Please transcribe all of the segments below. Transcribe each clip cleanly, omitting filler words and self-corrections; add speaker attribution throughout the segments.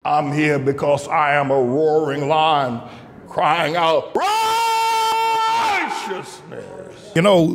Speaker 1: I'm here because I am a roaring lion crying out righteousness. You know,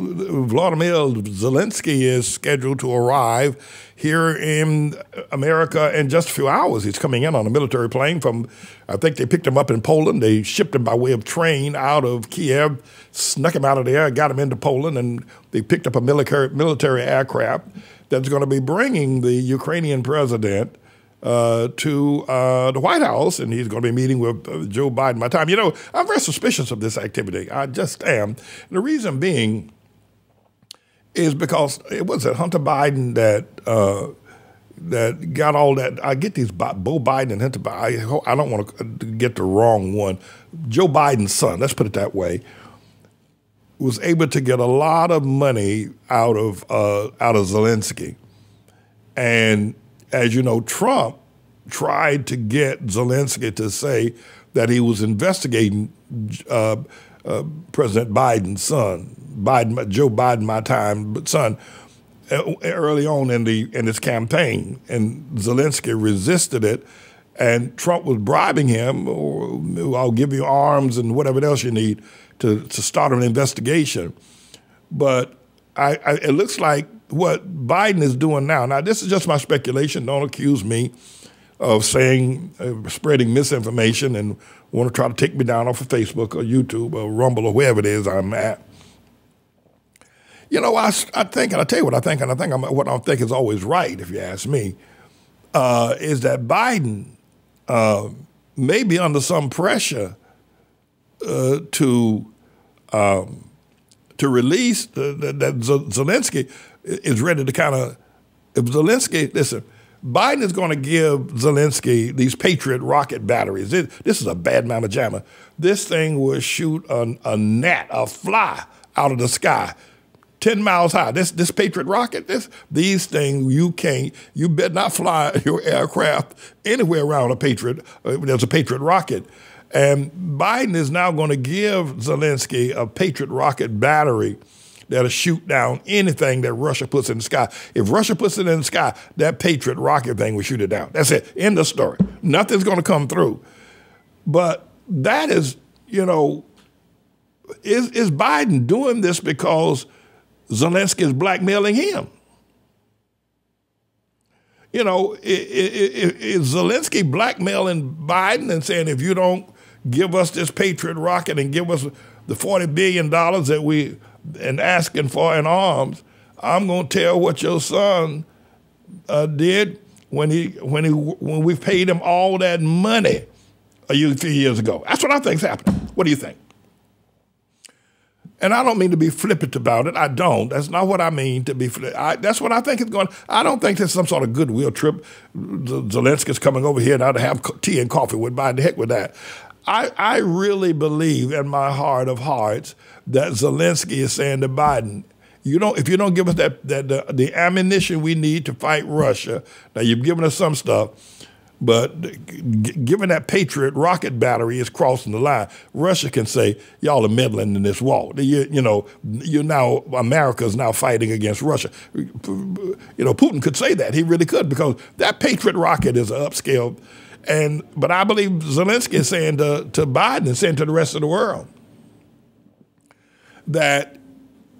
Speaker 1: Vladimir Zelensky is scheduled to arrive here in America in just a few hours. He's coming in on a military plane from, I think they picked him up in Poland. They shipped him by way of train out of Kiev, snuck him out of there, got him into Poland, and they picked up a military aircraft that's going to be bringing the Ukrainian president to the White House, and he's going to be meeting with Joe Biden by time. You know, I'm very suspicious of this activity. I just am. And the reason being is because it was Hunter Biden that got all that. I get these Bo Biden and Hunter Biden. I don't want to get the wrong one. Joe Biden's son, let's put it that way, was able to get a lot of money out of Zelensky. And as you know, Trump tried to get Zelensky to say that he was investigating President Biden's son, Joe Biden, son, early on in his campaign, and Zelensky resisted it, and Trump was bribing him, or I'll give you arms and whatever else you need to start an investigation. But it looks like what Biden is doing now this is just my speculation, don't accuse me of spreading misinformation and want to try to take me down off of Facebook or YouTube or Rumble or wherever it is I'm at. You know, I think, and I tell you what I think, and what I think is always right, if you ask me, is that Biden may be under some pressure to release that Zelensky is ready to kind of, if Zelensky, listen, Biden is going to give Zelensky these Patriot rocket batteries. This is a bad mama jamma. This thing will shoot a fly out of the sky, 10 miles high. This Patriot rocket, these things you better not fly your aircraft anywhere around a Patriot. There's a Patriot rocket. And Biden is now going to give Zelensky a Patriot rocket battery that'll shoot down anything that Russia puts in the sky. If Russia puts it in the sky, that Patriot rocket thing will shoot it down. That's it. End of story. Nothing's going to come through. But that is, you know, is Biden doing this because Zelensky is blackmailing him? You know, is Zelensky blackmailing Biden and saying, if you don't give us this Patriot rocket and give us the $40 billion that we and asking for in arms, I'm going to tell what your son did when we paid him all that money a few years ago. That's what I think's happening. What do you think? And I don't mean to be flippant about it. I don't. That's not what I mean to be flippant. That's what I think is going. I don't think there's some sort of goodwill trip. Zelensky's coming over here now to have tea and coffee with Biden. The heck with that. I really believe in my heart of hearts that Zelensky is saying to Biden, if you don't give us the ammunition we need to fight Russia, now you've given us some stuff, but given that Patriot rocket battery is crossing the line, Russia can say, y'all are meddling in this war. America's now fighting against Russia. You know, Putin could say that. He really could, because that Patriot rocket is an upscale. But I believe Zelensky is saying to Biden and saying to the rest of the world that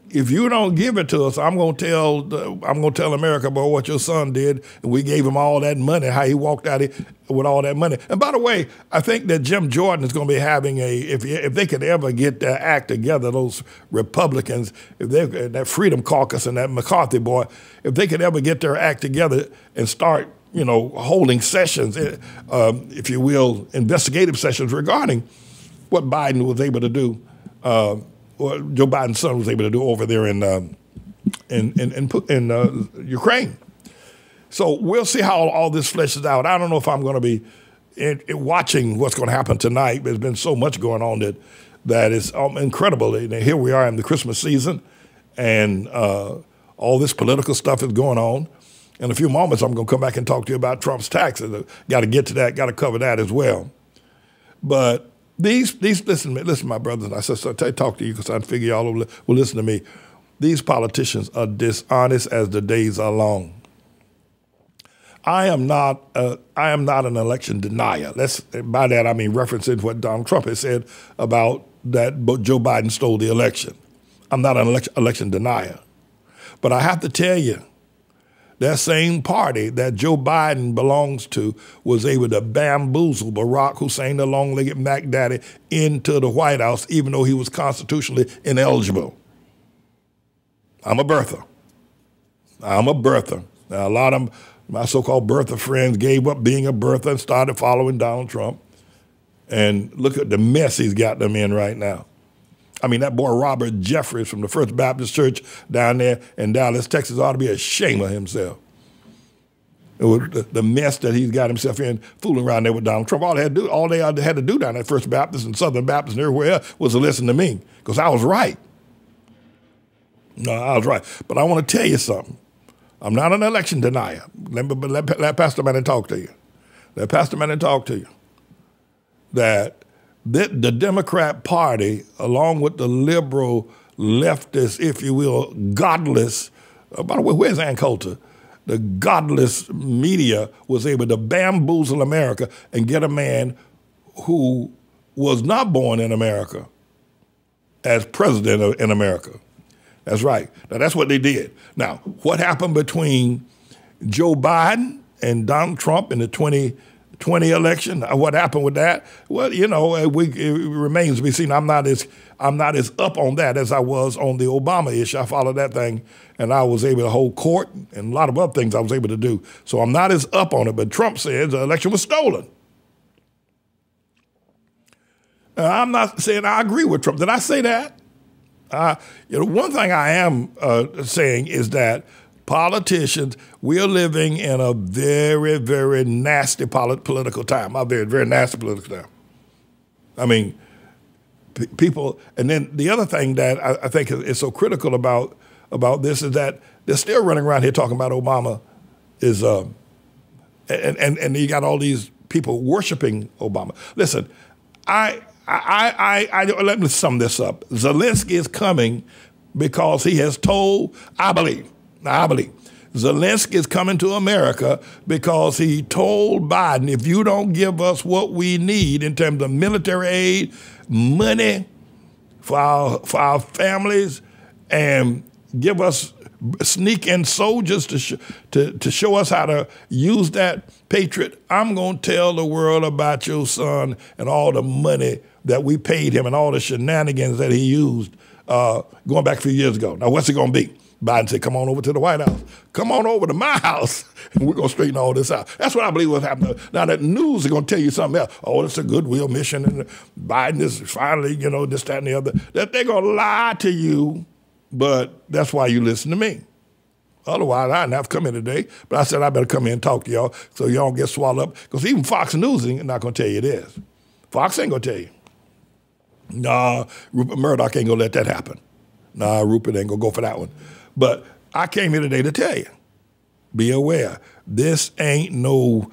Speaker 1: if you don't give it to us, I'm going to tell America about what your son did, and we gave him all that money, how he walked out with all that money. And by the way, I think that Jim Jordan is going to be having if they could ever get their act together, those Republicans, that Freedom Caucus and that McCarthy boy, if they could ever get their act together and start, you know, holding sessions, if you will, investigative sessions regarding what Biden was able to do, or Joe Biden's son was able to do over there in Ukraine. So we'll see how all this fleshes out. I don't know if I'm going to be watching what's going to happen tonight. There's been so much going on that is incredible. And here we are in the Christmas season, and all this political stuff is going on. In a few moments, I'm going to come back and talk to you about Trump's taxes. Got to get to that, got to cover that as well. But listen, my brothers and I sisters, I talk to you because I figure y'all will listen to me. These politicians are dishonest as the days are long. I am not an election denier. By that I mean referencing what Donald Trump has said about that Joe Biden stole the election. I'm not an election denier. But I have to tell you, that same party that Joe Biden belongs to was able to bamboozle Barack Hussein, the long-legged Mac Daddy, into the White House, even though he was constitutionally ineligible. I'm a birther. I'm a birther. Now, a lot of my so-called birther friends gave up being a birther and started following Donald Trump. And look at the mess he's got them in right now. I mean, that boy Robert Jeffries from the First Baptist Church down there in Dallas, Texas, ought to be ashamed of himself. The mess that he's got himself in, fooling around there with Donald Trump. All they had to do down at First Baptist and Southern Baptist and everywhere else was to listen to me, because I was right. No, I was right. But I want to tell you something. I'm not an election denier. Let Pastor Manning talk to you. Let Pastor Manning talk to you. That the Democrat Party, along with the liberal, leftist, if you will, godless, by the way, where's Ann Coulter? The godless media was able to bamboozle America and get a man who was not born in America as president in America. That's right. Now, that's what they did. Now, what happened between Joe Biden and Donald Trump in the 2020 election? What happened with that? Well, you know, it remains to be seen. I'm not as up on that as I was on the Obama issue. I followed that thing, and I was able to hold court and a lot of other things I was able to do. So I'm not as up on it. But Trump says the election was stolen. I'm not saying I agree with Trump. Did I say that? One thing I am saying is that politicians, we are living in a very, very nasty political time. A very, very nasty political time. I mean, people, and then the other thing that I think is so critical about this is that they're still running around here talking about Obama is, and you got all these people worshiping Obama. Listen, let me sum this up. Zelensky is coming because he has told, I believe, Zelensky is coming to America because he told Biden, if you don't give us what we need in terms of military aid, money for our families, and give us sneak in soldiers to show us how to use that Patriot, I'm going to tell the world about your son and all the money that we paid him and all the shenanigans that he used going back a few years ago. Now, what's it going to be? Biden said, come on over to the White House. Come on over to my house, and we're going to straighten all this out. That's what I believe what's happening. Now, the news is going to tell you something else. Oh, it's a goodwill mission, and Biden is finally, this, that, and the other. That they're going to lie to you, but that's why you listen to me. Otherwise, I didn't have to come in today. But I said I better come in and talk to y'all so y'all don't get swallowed up. Because even Fox News ain't not going to tell you this. Fox ain't going to tell you. Nah, Rupert Murdoch ain't going to let that happen. Nah, Rupert ain't going to go for that one. But I came here today to tell you, be aware, this ain't no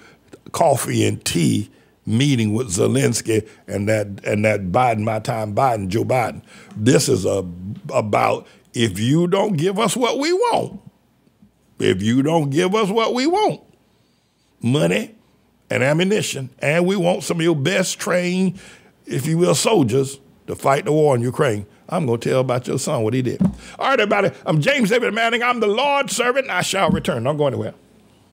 Speaker 1: coffee and tea meeting with Zelensky and that Biden, my time Biden, Joe Biden. This is about if you don't give us what we want, money and ammunition, and we want some of your best trained, if you will, soldiers to fight the war in Ukraine, I'm going to tell about your son what he did. All right, everybody, I'm James David Manning. I'm the Lord's servant, and I shall return. Don't go anywhere.